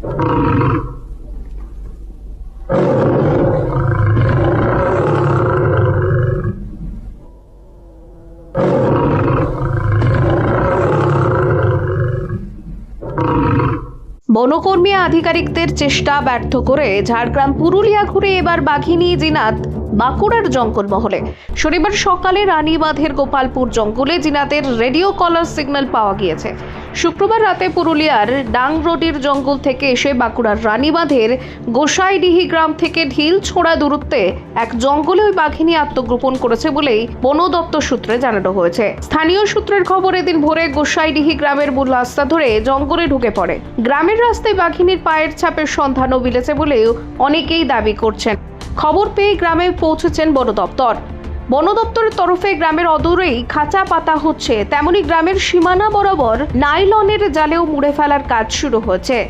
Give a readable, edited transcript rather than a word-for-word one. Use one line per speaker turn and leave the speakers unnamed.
বনকর্মী আধিকারিকদের চেষ্টা ব্যর্থ করে ঝাড়গ্রাম পুরুলিয়া ঘুরে এবার বাঘিনী জিনাত বাঁকুড়ার জঙ্গলমহলে। শনিবার সকালে রানীবাঁধের গোপালপুর জঙ্গলে জিনাতের রেডিও কলার সিগন্যাল পাওয়া গিয়েছে। শুক্রবার রাতে পুরুলিয়ার ডাংরডির জঙ্গল থেকে এসে বাঁকুড়ার রানীবাঁধের গোসাইডিহি গ্রাম থেকে ঢিল ছোড়া দূরত্বে এক জঙ্গলে ওই বাঘিনী আত্মগোপন করেছে বলেই বন দপ্তর সূত্রে জানানো হয়েছে। স্থানীয় সূত্রের খবর, এদিন ভোরে গোসাইডিহি গ্রামের মূল রাস্তা ধরে জঙ্গলে ঢুকে পড়ে। গ্রামের রাস্তায় বাঘিনীর পায়ের ছাপের সন্ধানও মিলেছে বলেও অনেকেই দাবি করছেন। খবর পেয়ে গ্রামে পৌঁছেছেন বন দপ্তর। বন দপ্তরের তরফে গ্রামের অদূরেই খাঁচা পাতা হচ্ছে, তেমনি গ্রামের সীমানা বরাবর নাইলনের জালেও মুড়ে ফেলার কাজ শুরু হয়েছে।